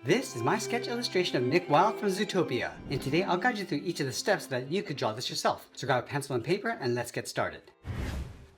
This is my sketch illustration of Nick Wilde from Zootopia, and today I'll guide you through each of the steps so that you could draw this yourself. So grab a pencil and paper and let's get started.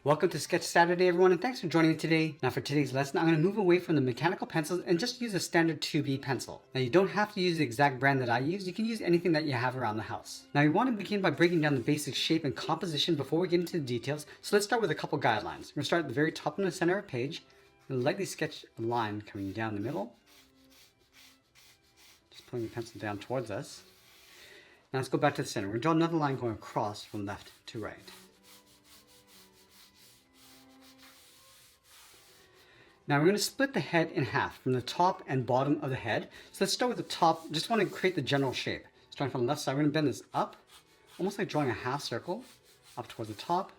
Welcome to Sketch Saturday everyone, and thanks for joining me today. Now for today's lesson, I'm going to move away from the mechanical pencils and just use a standard 2B pencil. Now you don't have to use the exact brand that I use, you can use anything that you have around the house. Now you want to begin by breaking down the basic shape and composition before we get into the details, so let's start with a couple guidelines. We're going to start at the very top in the center of the page, and lightly sketch a line coming down the middle. Just pulling the pencil down towards us. Now let's go back to the center. We're going to draw another line going across from left to right. Now we're going to split the head in half from the top and bottom of the head. So let's start with the top. Just want to create the general shape. Starting from the left side, we're going to bend this up, almost like drawing a half circle, up towards the top,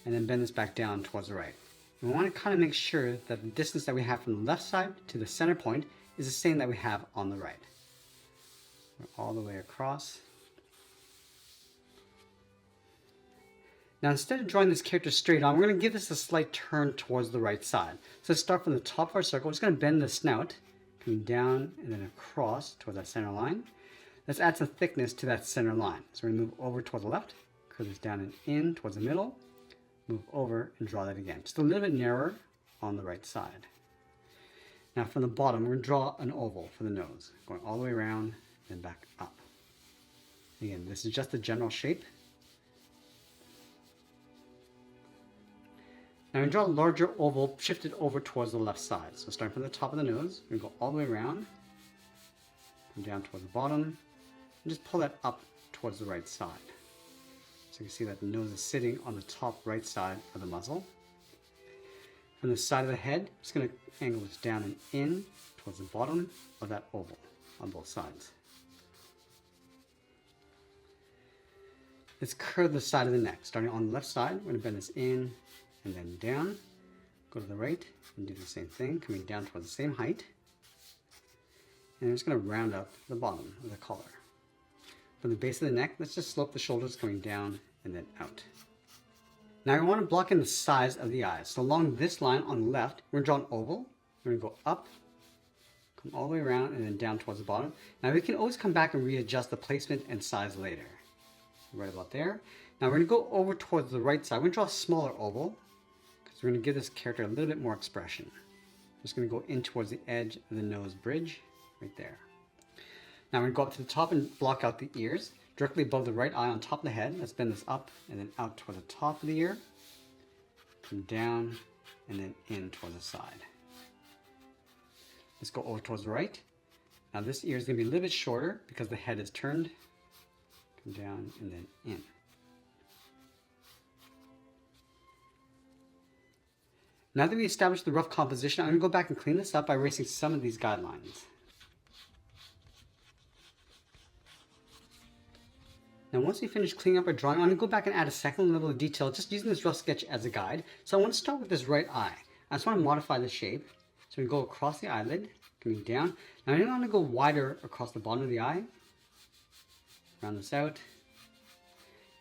and then bend this back down towards the right. And we want to kind of make sure that the distance that we have from the left side to the center point is the same that we have on the right. All the way across. Now instead of drawing this character straight on, we're going to give this a slight turn towards the right side. So let's start from the top of our circle. We're just going to bend the snout, coming down and then across towards that center line. Let's add some thickness to that center line. So we're going to move over towards the left, curve this down and in towards the middle, move over and draw that again. Just a little bit narrower on the right side. Now from the bottom, we're going to draw an oval for the nose, going all the way around and back up. Again, this is just the general shape. Now we're going to draw a larger oval shifted over towards the left side. So starting from the top of the nose, we're going to go all the way around, come down towards the bottom, and just pull that up towards the right side. So you can see that the nose is sitting on the top right side of the muzzle. From the side of the head, I'm just going to angle this down and in towards the bottom of that oval on both sides. Let's curve the side of the neck. Starting on the left side, we're going to bend this in and then down. Go to the right and do the same thing, coming down towards the same height. And I'm just going to round up the bottom of the collar. From the base of the neck, let's just slope the shoulders coming down and then out. Now we want to block in the size of the eyes. So along this line on the left, we're going to draw an oval. We're going to go up, come all the way around, and then down towards the bottom. Now we can always come back and readjust the placement and size later. Right about there. Now we're going to go over towards the right side. We're going to draw a smaller oval, because we're going to give this character a little bit more expression. I'm just going to go in towards the edge of the nose bridge, right there. Now we're going to go up to the top and block out the ears. Directly above the right eye on top of the head, let's bend this up and then out toward the top of the ear, come down and then in toward the side. Let's go over towards the right. Now this ear is going to be a little bit shorter because the head is turned. Come down and then in. Now that we established the rough composition, I'm going to go back and clean this up by erasing some of these guidelines. Now once we finish cleaning up our drawing, I'm going to go back and add a second level of detail just using this rough sketch as a guide. So I want to start with this right eye. I just want to modify the shape. So we go across the eyelid, coming down. Now I want to go wider across the bottom of the eye. Round this out.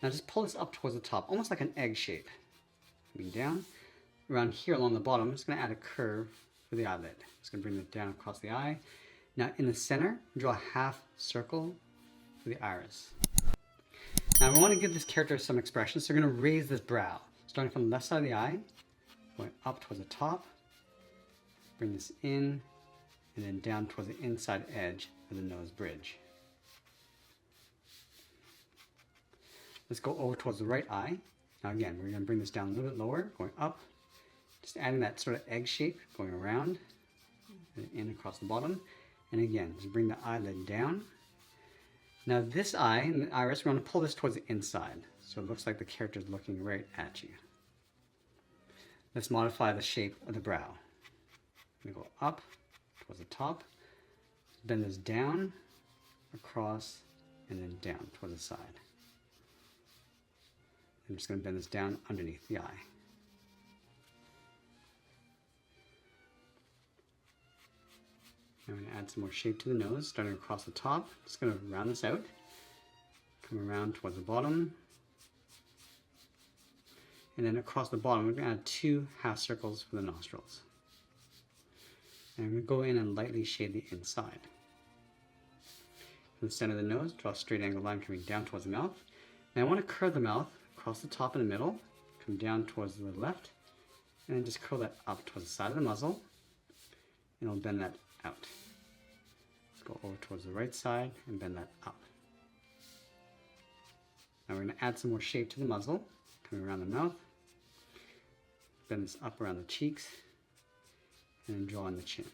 Now just pull this up towards the top, almost like an egg shape. Coming down. Around here along the bottom, I'm just going to add a curve for the eyelid. Just going to bring it down across the eye. Now in the center, draw a half circle for the iris. Now we want to give this character some expression, so we're going to raise this brow. Starting from the left side of the eye, going up towards the top, bring this in, and then down towards the inside edge of the nose bridge. Let's go over towards the right eye. Now again, we're going to bring this down a little bit lower, going up, just adding that sort of egg shape, going around, and in across the bottom. And again, just bring the eyelid down. Now this eye, and the iris, we're going to pull this towards the inside, so it looks like the character is looking right at you. Let's modify the shape of the brow. I'm going to go up towards the top, bend this down, across, and then down towards the side. I'm just going to bend this down underneath the eye. I'm going to add some more shape to the nose, starting across the top. Just going to round this out. Come around towards the bottom. And then across the bottom, we're going to add 2 half circles for the nostrils. And I'm going to go in and lightly shade the inside. From the center of the nose, draw a straight angle line coming down towards the mouth. Now I want to curve the mouth across the top and the middle, come down towards the left, and then just curl that up towards the side of the muzzle, and I'll bend that out. Let's go over towards the right side and bend that up. Now we're going to add some more shape to the muzzle, coming around the mouth, bend this up around the cheeks, and then draw in the chin.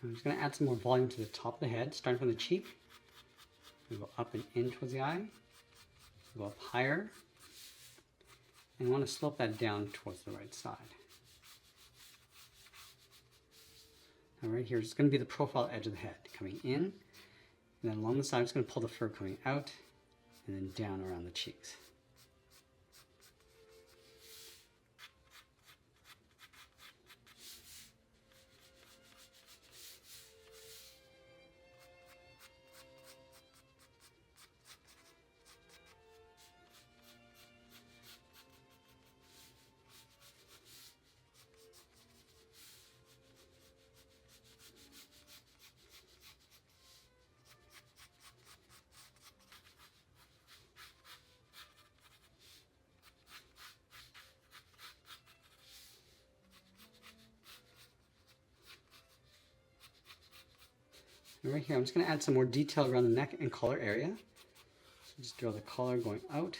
I'm just going to add some more volume to the top of the head, starting from the cheek. Go up and in towards the eye. Go up higher. And I want to slope that down towards the right side. Now right here is going to be the profile edge of the head, coming in. And then along the side, I'm just going to pull the fur coming out and then down around the cheeks. And right here, I'm just going to add some more detail around the neck and collar area. So just draw the collar going out.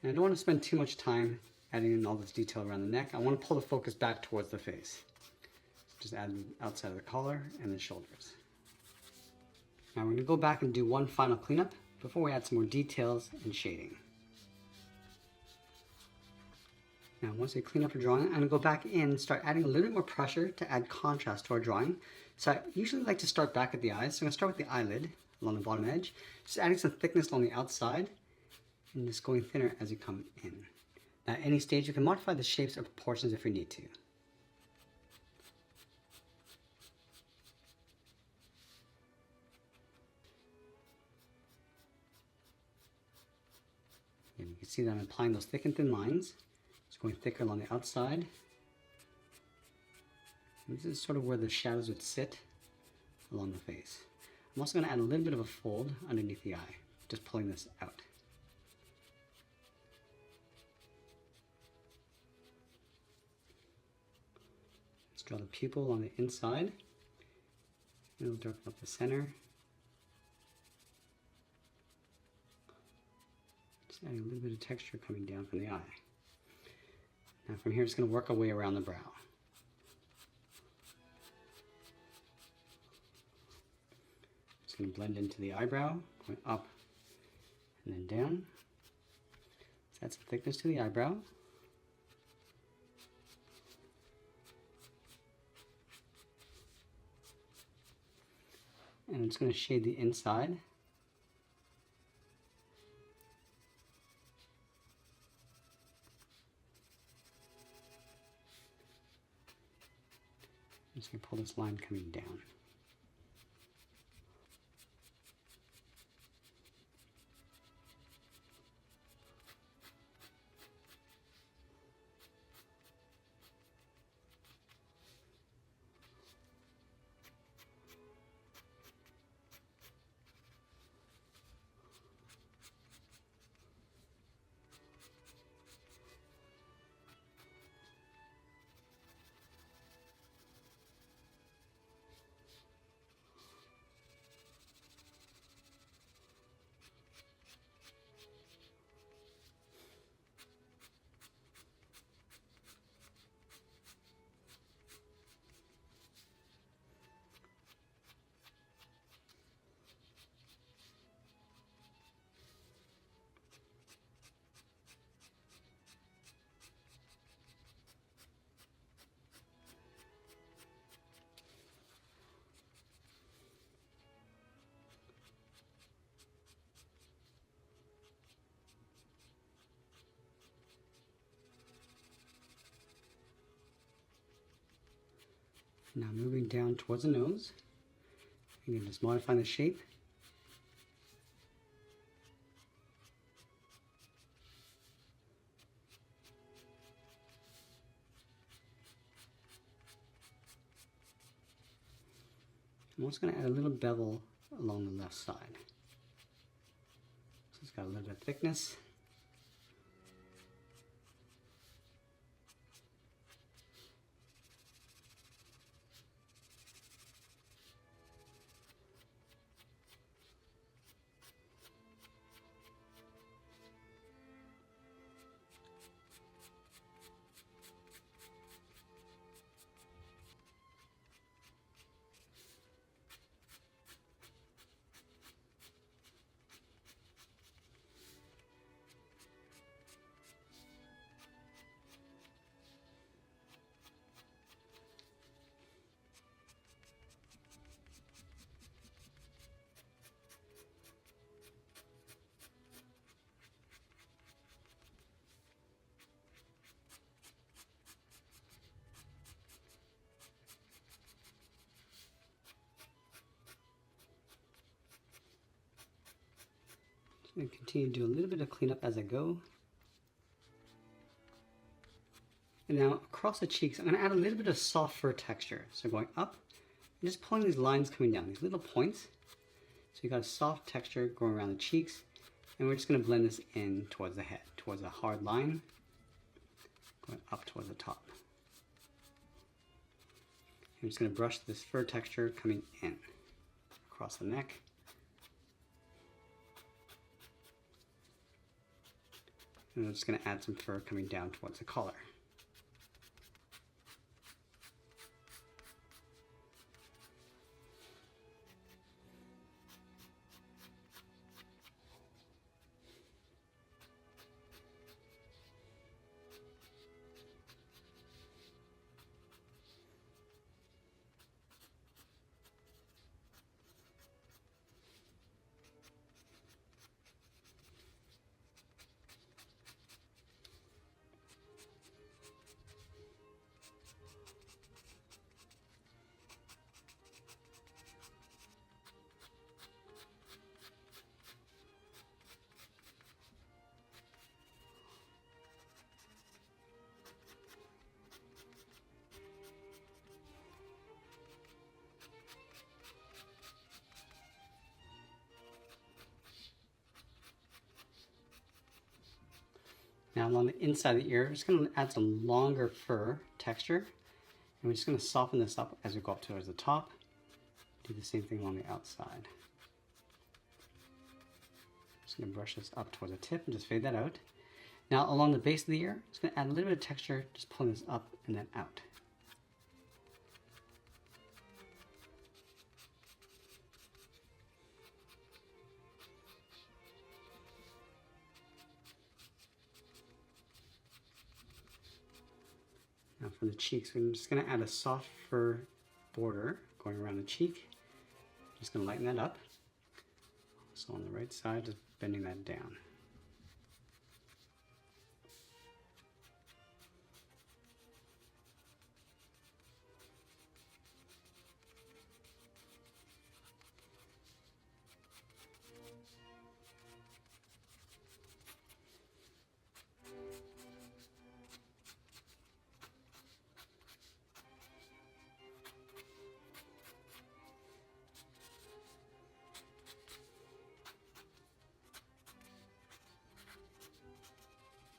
And I don't want to spend too much time adding in all this detail around the neck. I want to pull the focus back towards the face. So just add the outside of the collar and the shoulders. Now we're going to go back and do one final cleanup before we add some more details and shading. Now once we clean up our drawing, I'm going to go back in and start adding a little bit more pressure to add contrast to our drawing. So I usually like to start back at the eyes. So I'm going to start with the eyelid along the bottom edge, just adding some thickness along the outside and just going thinner as you come in. Now at any stage you can modify the shapes or proportions if you need to. And you can see that I'm applying those thick and thin lines. Just going thicker along the outside. And this is sort of where the shadows would sit along the face. I'm also going to add a little bit of a fold underneath the eye, just pulling this out. Let's draw the pupil along the inside. It'll darken up the center. Just adding a little bit of texture coming down from the eye. Now from here, it's going to work our way around the brow. Just going to blend into the eyebrow, going up and then down. Let's add some thickness to the eyebrow. And I'm just going to shade the inside. I'm just going to pull this line coming down. Now moving down towards the nose, you can just modify the shape. I'm also going to add a little bevel along the left side. So it's got a little bit of thickness. I'm going to continue to do a little bit of cleanup as I go. And now across the cheeks, I'm going to add a little bit of soft fur texture. So going up, and just pulling these lines coming down, these little points. So you got a soft texture going around the cheeks. And we're just going to blend this in towards the head, towards a hard line, going up towards the top. I'm just going to brush this fur texture coming in across the neck. And I'm just going to add some fur coming down towards the collar. Now along the inside of the ear, I'm just going to add some longer fur texture. And we're just going to soften this up as we go up towards the top. Do the same thing along the outside. Just going to brush this up towards the tip and just fade that out. Now along the base of the ear, I'm just going to add a little bit of texture, just pulling this up and then out. Now for the cheeks, we're just going to add a soft fur border going around the cheek. Just going to lighten that up. So on the right side, just bending that down.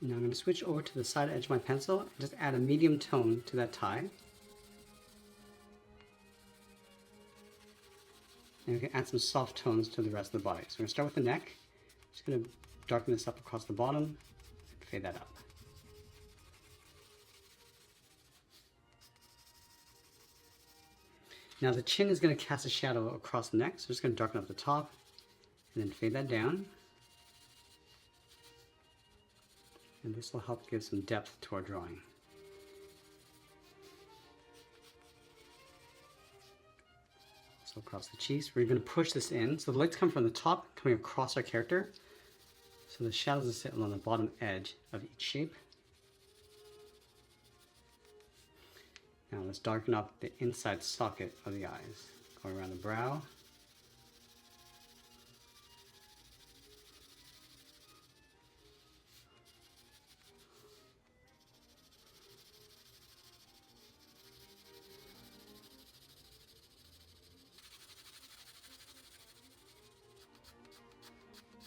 Now I'm going to switch over to the side edge of my pencil and just add a medium tone to that tie. And we can add some soft tones to the rest of the body. So we're going to start with the neck. Just going to darken this up across the bottom and fade that out. Now the chin is going to cast a shadow across the neck, so I'm just going to darken up the top and then fade that down. And this will help give some depth to our drawing. So across the cheeks, we're going to push this in. So the lights come from the top, coming across our character. So the shadows will sit along the bottom edge of each shape. Now let's darken up the inside socket of the eyes. Going around the brow.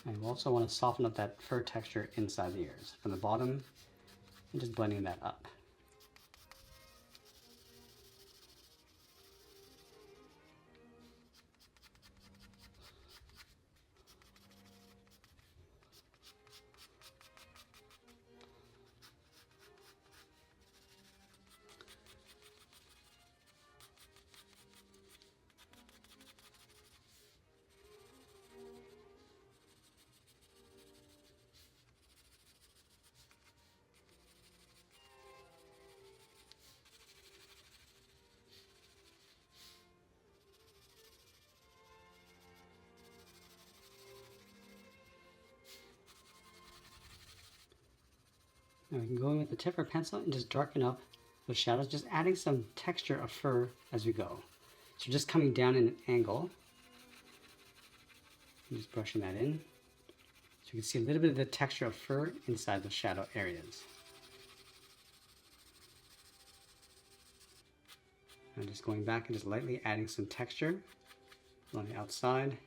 And we also want to soften up that fur texture inside the ears from the bottom and just blending that up. Now we can go in with the tip of our pencil and just darken up those shadows, just adding some texture of fur as we go. So just coming down in an angle, and just brushing that in. So you can see a little bit of the texture of fur inside the shadow areas. And just going back and just lightly adding some texture on the outside.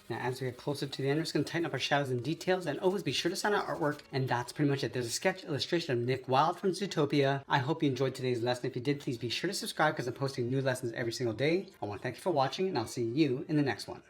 Now as we get closer to the end, we're just going to tighten up our shadows and details, and always be sure to sign our artwork, and that's pretty much it. There's a sketch illustration of Nick Wilde from Zootopia. I hope you enjoyed today's lesson. If you did, please be sure to subscribe because I'm posting new lessons every single day. I want to thank you for watching, and I'll see you in the next one.